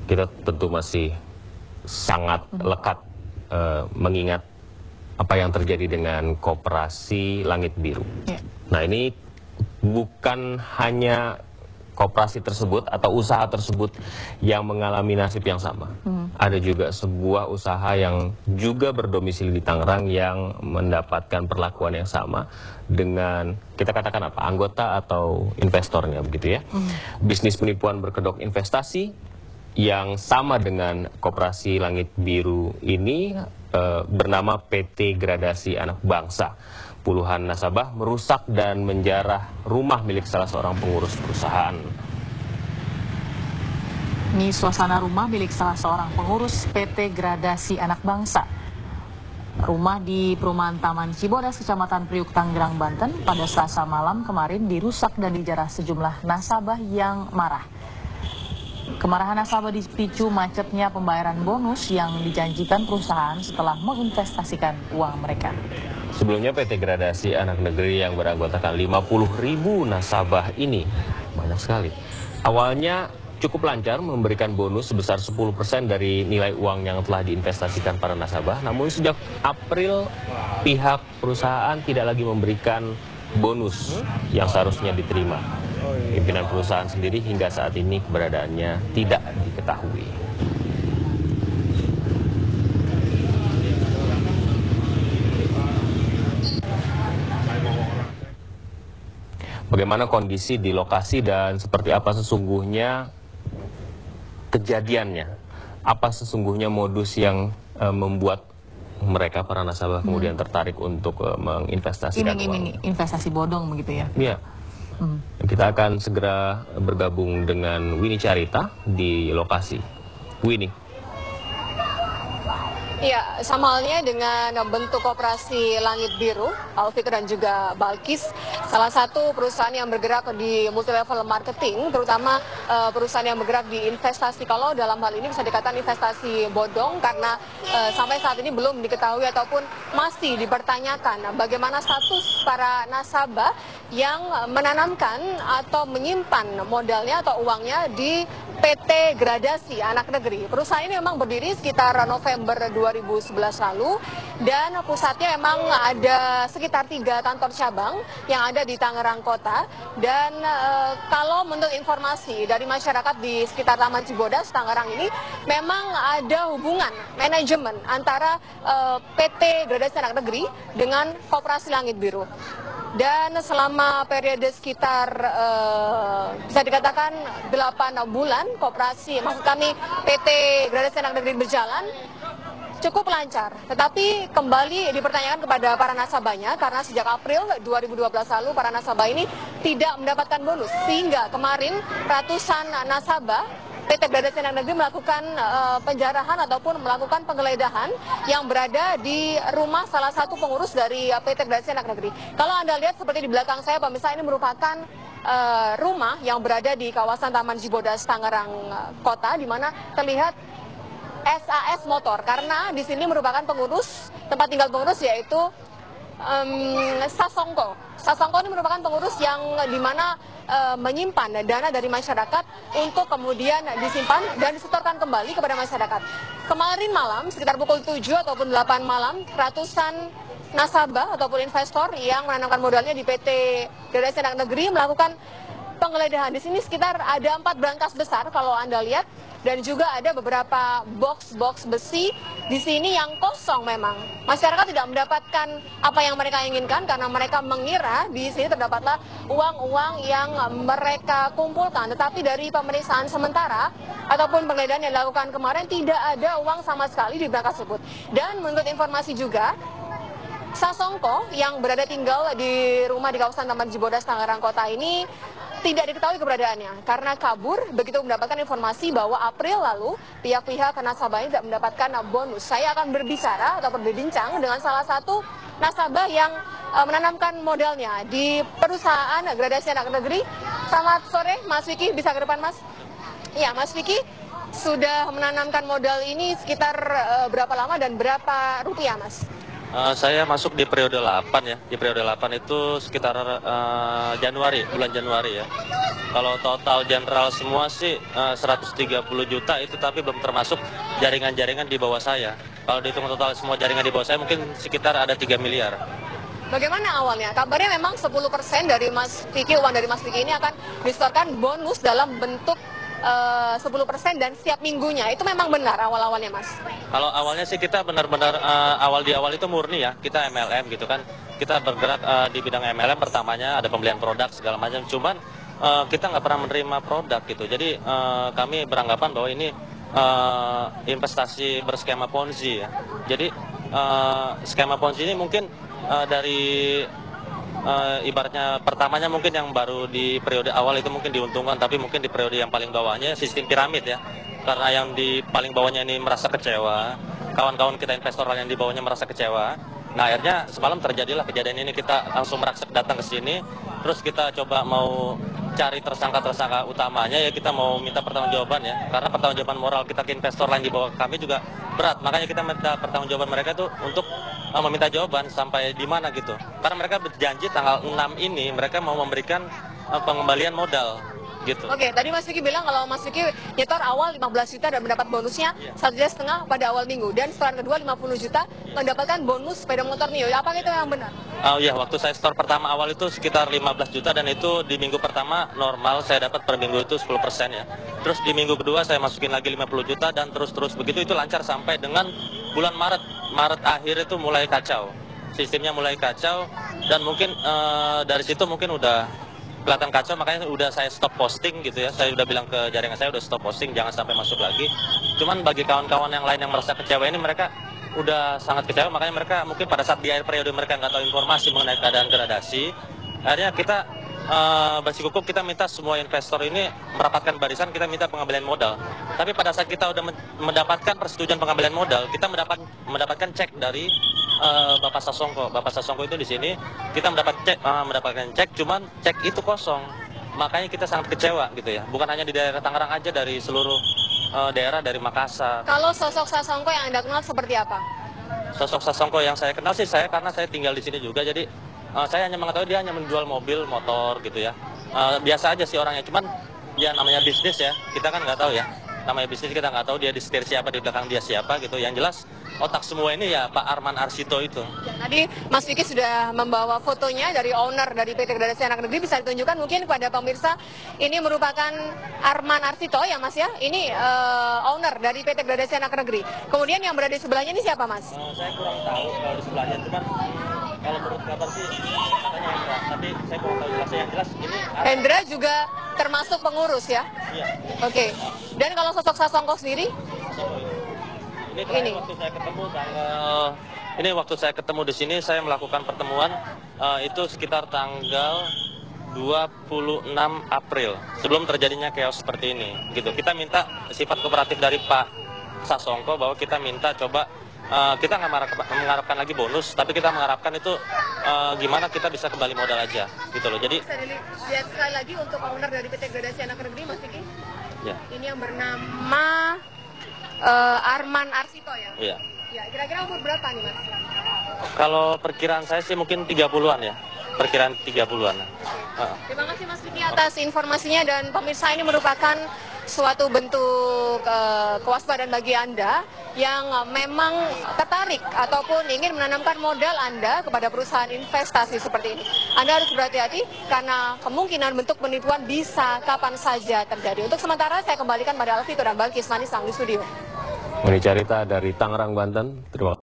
kita tentu masih sangat lekat mengingat apa yang terjadi dengan Koperasi Langit Biru. Nah, ini bukan hanya koperasi tersebut atau usaha tersebut yang mengalami nasib yang sama. Ada juga sebuah usaha yang juga berdomisili di Tangerang yang mendapatkan perlakuan yang sama dengan, kita katakan apa, anggota atau investornya, begitu ya. Bisnis penipuan berkedok investasi yang sama dengan Koperasi Langit Biru ini bernama PT Gradasi Anak Bangsa. Puluhan nasabah merusak dan menjarah rumah milik salah seorang pengurus perusahaan. Ini suasana rumah milik salah seorang pengurus PT Gradasi Anak Bangsa. Rumah di perumahan Taman Cibodas, Kecamatan Priuk, Tangerang, Banten pada Selasa malam kemarin dirusak dan dijarah sejumlah nasabah yang marah. Kemarahan nasabah dipicu macetnya pembayaran bonus yang dijanjikan perusahaan setelah menginvestasikan uang mereka. Sebelumnya PT Gradasi Anak Negeri yang beranggotakan 50.000 nasabah ini, banyak sekali, awalnya cukup lancar memberikan bonus sebesar 10% dari nilai uang yang telah diinvestasikan para nasabah. Namun sejak April, pihak perusahaan tidak lagi memberikan bonus yang seharusnya diterima. Pimpinan perusahaan sendiri hingga saat ini keberadaannya tidak diketahui. Bagaimana kondisi di lokasi dan seperti apa sesungguhnya kejadiannya? Apa sesungguhnya modus yang membuat mereka para nasabah kemudian tertarik untuk menginvestasikan uang? Investasi bodong begitu ya? Iya. Kita akan segera bergabung dengan Winnie Carita di lokasi. Winnie. Ya, sama halnya dengan bentuk Koperasi Langit Biru, Alfikri dan juga Balkis, salah satu perusahaan yang bergerak di multi-level marketing, terutama perusahaan yang bergerak di investasi. Kalau dalam hal ini bisa dikatakan investasi bodong, karena sampai saat ini belum diketahui ataupun masih dipertanyakan bagaimana status para nasabah yang menanamkan atau menyimpan modalnya atau uangnya di PT Gradasi Anak Negeri. Perusahaan ini memang berdiri sekitar November 2011 lalu dan pusatnya memang ada sekitar 3 kantor cabang yang ada di Tangerang Kota. Dan kalau menurut informasi dari masyarakat di sekitar Taman Cibodas, Tangerang ini, memang ada hubungan manajemen antara PT Gradasi Anak Negeri dengan Koperasi Langit Biru. Dan selama periode sekitar bisa dikatakan 8 bulan koperasi, maksud kami PT Gradasi Anak Negeri berjalan cukup lancar. Tetapi kembali dipertanyakan kepada para nasabahnya karena sejak April 2012 lalu para nasabah ini tidak mendapatkan bonus. Sehingga kemarin ratusan nasabah PT Gradasi Anak Negeri melakukan penjarahan ataupun melakukan penggeledahan yang berada di rumah salah satu pengurus dari PT Gradasi Anak Negeri. Kalau Anda lihat seperti di belakang saya, pemirsa, ini merupakan rumah yang berada di kawasan Taman Cibodas, Tangerang Kota, di mana terlihat SAS Motor, karena di sini merupakan pengurus, tempat tinggal pengurus yaitu Sasongko. Sasongko ini merupakan pengurus yang dimana menyimpan dana dari masyarakat untuk kemudian disimpan dan disetorkan kembali kepada masyarakat. Kemarin malam sekitar pukul 7 ataupun 8 malam, ratusan nasabah ataupun investor yang menanamkan modalnya di PT Gradasi Anak Negeri melakukan penggeledahan. Di sini sekitar ada 4 brankas besar kalau Anda lihat, dan juga ada beberapa box-box besi di sini yang kosong memang. Masyarakat tidak mendapatkan apa yang mereka inginkan karena mereka mengira di sini terdapatlah uang-uang yang mereka kumpulkan. Tetapi dari pemeriksaan sementara ataupun penggeledahan yang dilakukan kemarin tidak ada uang sama sekali di brankas tersebut. Dan menurut informasi juga, Sasongko yang berada tinggal di rumah di kawasan Taman Cibodas, Tangerang Kota ini tidak diketahui keberadaannya karena kabur begitu mendapatkan informasi bahwa April lalu pihak-pihak nasabah ini tidak mendapatkan bonus. Saya akan berbicara atau berbincang dengan salah satu nasabah yang menanamkan modalnya di perusahaan Gradasi Anak Negeri. Selamat sore, Mas Vicky, bisa ke depan, Mas? Ya, Mas Vicky sudah menanamkan modal ini sekitar berapa lama dan berapa rupiah, Mas? Saya masuk di periode 8 ya. Di periode 8 itu sekitar Januari, bulan Januari ya. Kalau total general semua sih 130 juta itu, tapi belum termasuk jaringan-jaringan di bawah saya. Kalau dihitung total semua jaringan di bawah saya mungkin sekitar ada 3 miliar. Bagaimana awalnya? Kabarnya memang 10% dari Mas Vicky, uang dari Mas Vicky ini akan disetorkan bonus dalam bentuk 10% dan setiap minggunya. Itu memang benar awal-awalnya, Mas? Kalau awalnya sih kita benar-benar awal itu murni ya, kita MLM gitu kan. Kita bergerak di bidang MLM, pertamanya ada pembelian produk segala macam. Cuman kita nggak pernah menerima produk gitu. Jadi kami beranggapan bahwa ini investasi berskema Ponzi ya. Jadi skema Ponzi ini mungkin dari ibaratnya pertamanya mungkin yang baru di periode awal itu mungkin diuntungkan, tapi mungkin di periode yang paling bawahnya sistem piramid ya. Karena yang di paling bawahnya ini merasa kecewa, kawan-kawan kita investor yang di bawahnya merasa kecewa. Nah akhirnya semalam terjadilah kejadian ini, kita langsung merangsek datang ke sini, terus kita coba mau cari tersangka utamanya ya, kita mau minta pertanggungjawaban ya, karena pertanggungjawaban moral kita ke investor lain di bawah kami juga berat, makanya kita minta pertanggungjawaban mereka itu untuk meminta jawaban sampai di mana gitu, karena mereka berjanji tanggal 6 ini mereka mau memberikan pengembalian modal gitu. Oke, tadi Mas Vicky bilang kalau Mas Vicky nyetor awal 15 juta dan mendapat bonusnya 1,5 juta pada awal minggu, dan setelah kedua 50 juta mendapatkan bonus sepeda motor Mio. Apa itu yang benar? Oh iya, waktu saya store pertama awal itu sekitar 15 juta, dan itu di minggu pertama normal saya dapat per minggu itu 10% ya. Terus di minggu kedua saya masukin lagi 50 juta dan terus begitu, itu lancar sampai dengan bulan Maret akhir itu mulai kacau. Sistemnya mulai kacau, dan mungkin dari situ mungkin udah kelihatan kacau, makanya udah saya stop posting gitu ya. Saya udah bilang ke jaringan saya udah stop posting, jangan sampai masuk lagi. Cuman bagi kawan-kawan yang lain yang merasa kecewa ini, mereka udah sangat kecewa, makanya mereka mungkin pada saat di akhir periode mereka nggak tahu informasi mengenai keadaan gradasi. Akhirnya kita bersikukuh, kita minta semua investor ini merapatkan barisan, kita minta pengembalian modal. Tapi pada saat kita udah mendapatkan persetujuan pengembalian modal, kita mendapatkan cek dari Bapak Sasongko. Bapak Sasongko itu di sini kita mendapatkan cek, cuman cek itu kosong. Makanya kita sangat kecewa gitu ya. Bukan hanya di daerah Tangerang aja, dari seluruh daerah, dari Makassar. Kalau sosok Sasongko yang Anda kenal seperti apa? Sosok Sasongko yang saya kenal sih, karena saya tinggal di sini juga, jadi saya hanya mengetahui dia hanya menjual mobil, motor gitu ya. Biasa aja sih orangnya, cuman ya namanya bisnis ya, kita kan nggak tahu ya. Namanya bisnis, kita nggak tahu dia di setir siapa, di belakang dia siapa gitu. Yang jelas otak semua ini ya Pak Arman Arsito itu. Tadi Mas Vicky sudah membawa fotonya dari owner dari PT Gradasi Anak Negeri, bisa ditunjukkan mungkin kepada pemirsa. Ini merupakan Arman Arsito ya Mas ya, ini owner dari PT Gradasi Anak Negeri. Kemudian yang berada di sebelahnya ini siapa Mas? Saya kurang tahu kalau di sebelahnya, cuman kalau menurut kabar sih katanya Hendra, tapi saya kurang tahu jelasnya. Yang jelas ini Hendra juga termasuk pengurus ya? Iya. Oke. Dan kalau sosok Sasongko sendiri? Ini waktu saya ketemu waktu saya ketemu di sini, saya melakukan pertemuan itu sekitar tanggal 26 April sebelum terjadinya chaos seperti ini gitu. Kita minta sifat kooperatif dari Pak Sasongko, bahwa kita minta coba kita nggak mengharapkan lagi bonus, tapi kita mengharapkan itu gimana kita bisa kembali modal aja gitu loh. Jadi bisa dilihat sekali lagi untuk owner dari PT Gradasi Anak Negeri, Mas Vicky. Ya. Ini yang bernama Arman Arsito ya? Iya. Ya, kira-kira umur berapa nih Mas? Kalau perkiraan saya sih mungkin 30-an ya. Perkiraan 30-an. Terima kasih Mas Vicky atas informasinya, dan pemirsa, ini merupakan suatu bentuk kewaspadaan bagi Anda yang memang tertarik ataupun ingin menanamkan modal Anda kepada perusahaan investasi seperti ini. Anda harus berhati-hati karena kemungkinan bentuk penipuan bisa kapan saja terjadi. Untuk sementara saya kembalikan pada Alvito dan Balkis Manisang di studio. Ini cerita dari Tangerang, Banten. Terima kasih.